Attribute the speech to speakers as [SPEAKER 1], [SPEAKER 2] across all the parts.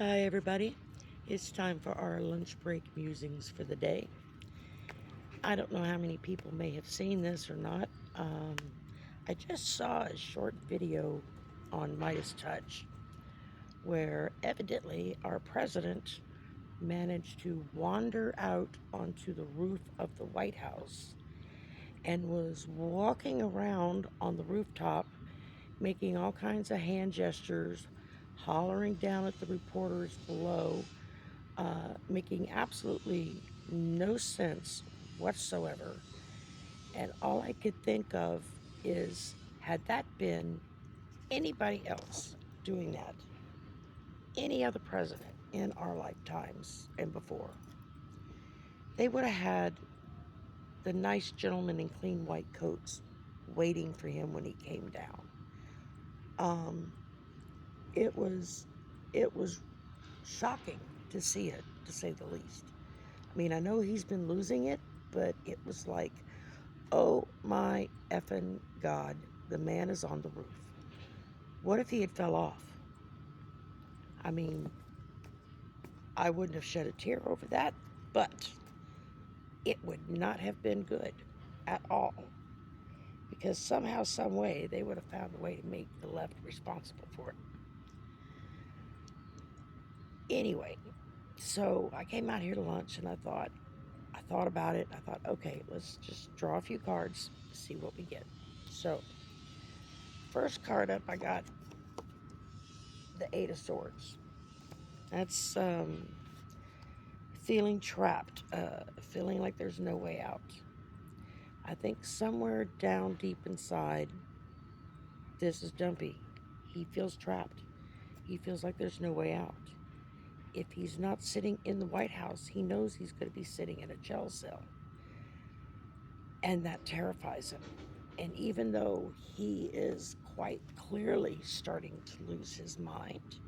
[SPEAKER 1] Hi everybody, it's time for our lunch break musings for the day. I don't know how many people may have seen this or not. I just saw a short video on Midas Touch where evidently our president managed to wander out onto the roof of the White House and was walking around on the rooftop making all kinds of hand gestures, hollering down at the reporters below, making absolutely no sense whatsoever. And all I could think of is, had that been anybody else doing that, any other president in our lifetimes and before, they would have had the nice gentlemen in clean white coats waiting for him when he came down. It was shocking to see it, to say the least. I mean, I know he's been losing it, but it was like, oh my effing God, the man is on the roof. What if he had fell off? I mean, I wouldn't have shed a tear over that, but it would not have been good at all. Because somehow, some way, they would have found a way to make the left responsible for it. Anyway, so I came out here to lunch and I thought about it. I thought, okay, let's just draw a few cards, see what we get. So, first card up, I got the Eight of Swords. That's feeling trapped, feeling like there's no way out. I think somewhere down deep inside, this is Dumpy. He feels trapped. He feels like there's no way out. If he's not sitting in the White House, he knows he's going to be sitting in a jail cell. And that terrifies him. And even though he is quite clearly starting to lose his mind,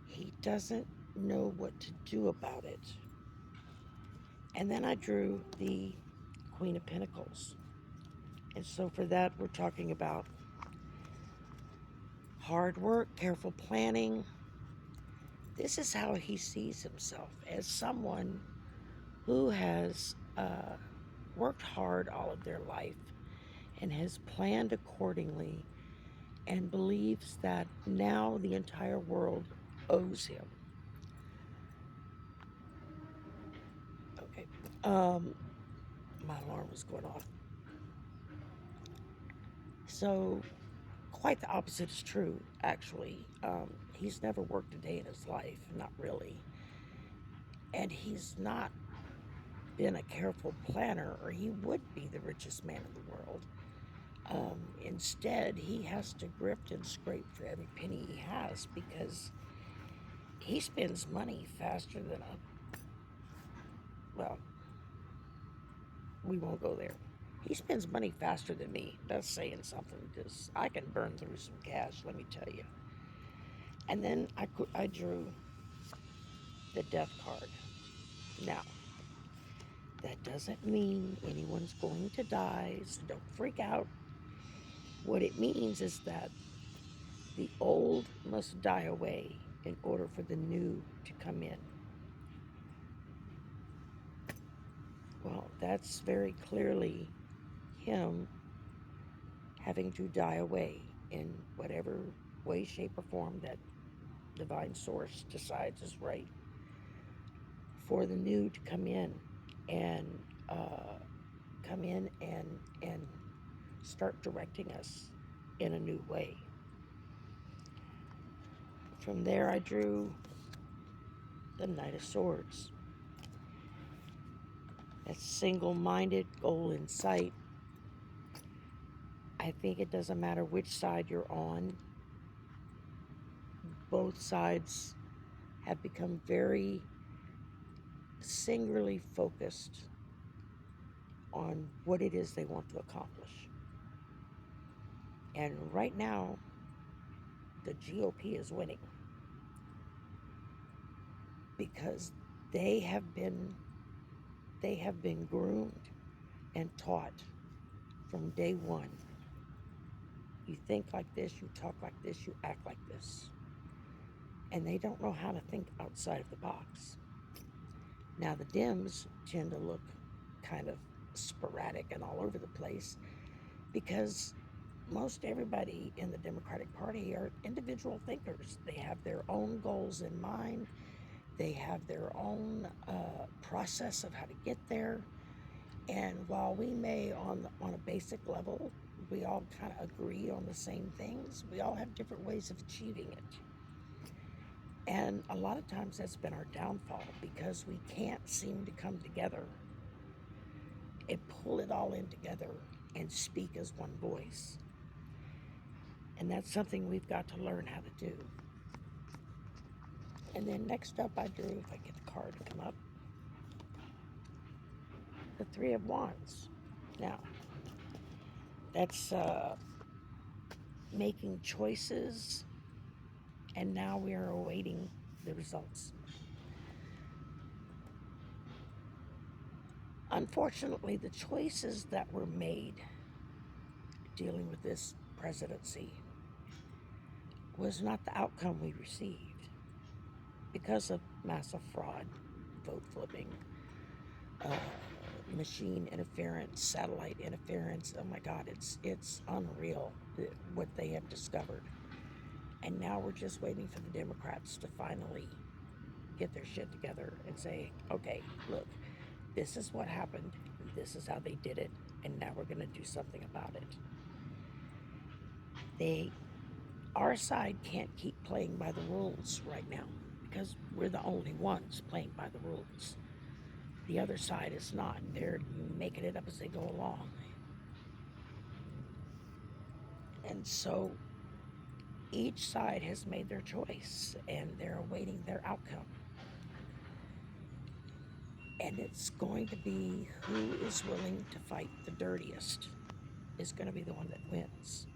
[SPEAKER 1] he doesn't know what to do about it. And then I drew the Queen of Pentacles. And so for that, we're talking about hard work, careful planning. This is how he sees himself, as someone who has worked hard all of their life and has planned accordingly and believes that now the entire world owes him. Okay. My alarm was going off. So, quite the opposite is true, actually. He's never worked a day in his life, not really. And he's not been a careful planner, or he would be the richest man in the world. Instead, he has to grift and scrape for every penny he has because he spends money faster than well, we won't go there. He spends money faster than me. That's saying something, because I can burn through some cash, let me tell you. And then I drew the Death card. Now, that doesn't mean anyone's going to die, so don't freak out. What it means is that the old must die away in order for the new to come in. Well, that's very clearly him having to die away in whatever way, shape, or form that divine source decides is right, for the new to come in and and start directing us in a new way. From there, I drew the Knight of Swords. That single-minded, goal in sight. I think it doesn't matter which side you're on. Both sides have become very singularly focused on what it is they want to accomplish. And right now, the GOP is winning because they have been groomed and taught from day one. You think like this, you talk like this, you act like this. and they don't know how to think outside of the box. Now, the Dems tend to look kind of sporadic and all over the place because most everybody in the Democratic Party are individual thinkers. They have their own goals in mind. They have their own process of how to get there. And while we may, on a basic level, we all kind of agree on the same things, we all have different ways of achieving it. And a lot of times that's been our downfall because we can't seem to come together and pull it all in together and speak as one voice. And that's something we've got to learn how to do. And then next up I drew, if I get the card to come up, the Three of Wands. Now, that's making choices, and now we are awaiting the results. Unfortunately, the choices that were made dealing with this presidency was not the outcome we received because of massive fraud, vote flipping, machine interference, satellite interference. Oh my God, it's unreal what they have discovered. And now we're just waiting for the Democrats to finally get their shit together and say, okay, look, this is what happened, this is how they did it, and now we're going to do something about it. Our side can't keep playing by the rules right now because we're the only ones playing by the rules. The other side is not. They're making it up as they go along. And so each side has made their choice and they're awaiting their outcome. And it's going to be who is willing to fight the dirtiest is going to be the one that wins.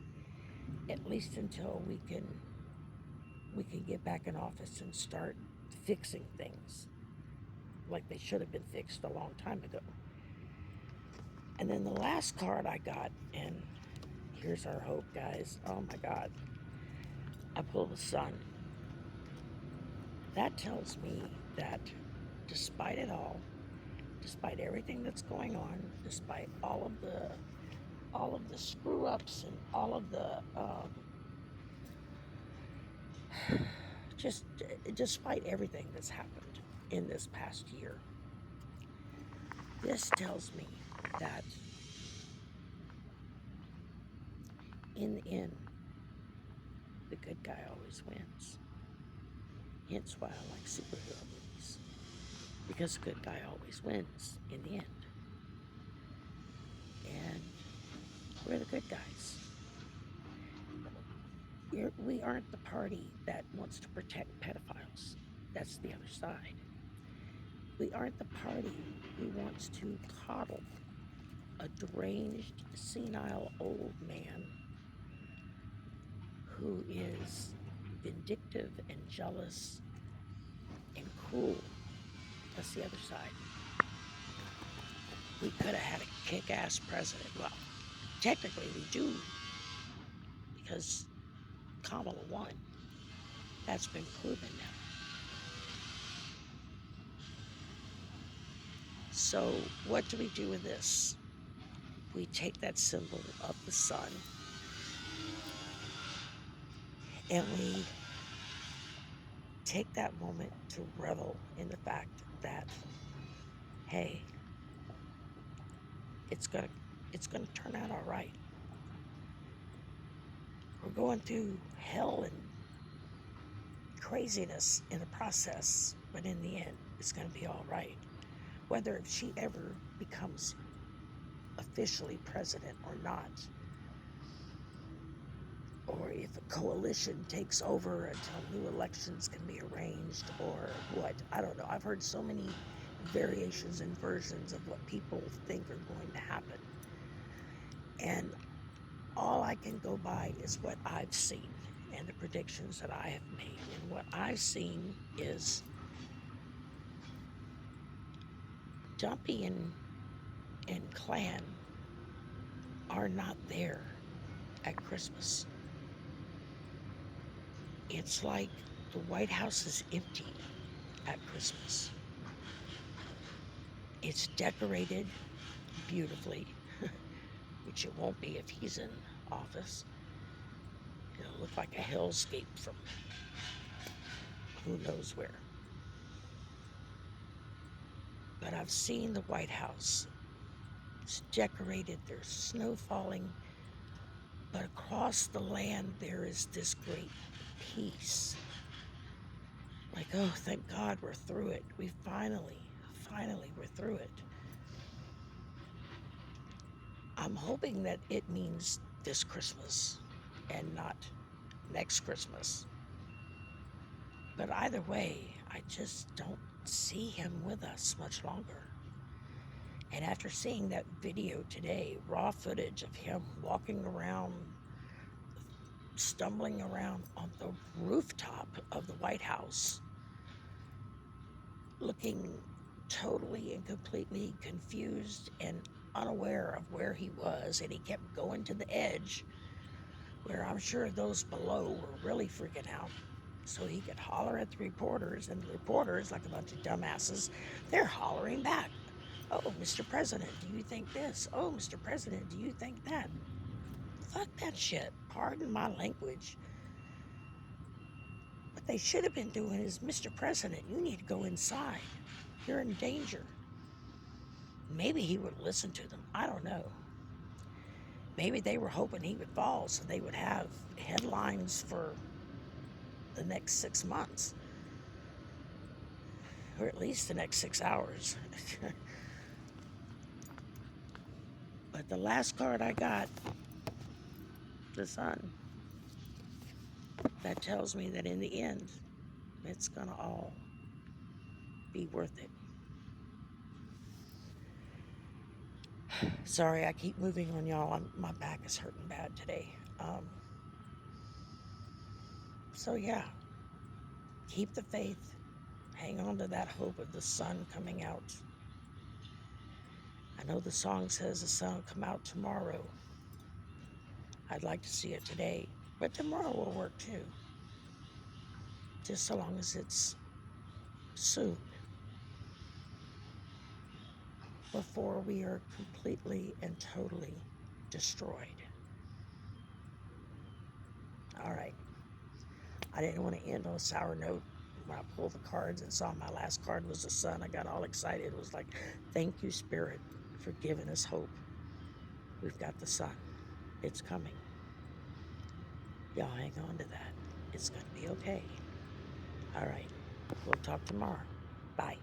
[SPEAKER 1] At least until we can get back in office and start fixing things like they should have been fixed a long time ago. And then the last card I got, and here's our hope, guys. Oh my God. I pulled the Sun. That tells me that despite it all, despite everything that's going on, despite all of the screw ups and all of the just despite everything that's happened in this past year, this tells me that in the end, the good guy always wins. Hence why I like superhero movies, because the good guy always wins in the end. And we're the good guys. We aren't the party that wants to protect pedophiles. That's the other side. We aren't the party who wants to coddle a deranged, senile old man who is vindictive and jealous and cruel. That's the other side. We could have had a kick-ass president. Well, technically we do, because Kamala won. That's been proven now. So what do we do with this? We take that symbol of the sun and we take that moment to revel in the fact that, hey, it's gonna turn out all right. We're going through hell and craziness in the process, but in the end, it's gonna be all right. Whether if she ever becomes officially president or not, or if a coalition takes over until new elections can be arranged, or what, I don't know. I've heard so many variations and versions of what people think are going to happen. And all I can go by is what I've seen and the predictions that I have made. And what I've seen is Dumpy and Clan are not there at Christmas. It's like The White House is empty at Christmas. It's decorated beautifully, which it won't be if he's in office. It'll look like a hellscape from who knows where. But I've seen the White House. It's decorated, there's snow falling, but across the land there is this great peace. Like, oh, thank God we're through it. We finally, we're through it. I'm hoping that it means this Christmas and not next Christmas. But either way, I just don't see him with us much longer. And after seeing that video today, raw footage of him walking around, stumbling around on the rooftop of the White House, looking totally and completely confused and unaware of where he was, and he kept going to the edge where I'm sure those below were really freaking out so he could holler at the reporters, and the reporters, like a bunch of dumbasses, they're hollering back. Oh, Mr. President, do you think this? Oh, Mr. President, do you think that? Fuck that shit. Pardon my language. What they should have been doing is, Mr. President, you need to go inside. You're in danger. Maybe he would listen to them. I don't know. Maybe they were hoping he would fall so they would have headlines for the next 6 months. Or at least the next 6 hours. But the last card I got, the Sun, that tells me that in the end, it's gonna all be worth it. Sorry, I keep moving on y'all. My back is hurting bad today. So yeah, keep the faith. Hang on to that hope of the sun coming out. I know the song says the sun will come out tomorrow. I'd like to see it today, but tomorrow will work too. Just so long as it's soon, before we are completely and totally destroyed. All right. I didn't want to end on a sour note. When I pulled the cards and saw my last card was the sun, I got all excited. It was like, thank you, Spirit, for giving us hope. We've got the sun. It's coming. Y'all hang on to that. It's going to be okay. All right. We'll talk tomorrow. Bye.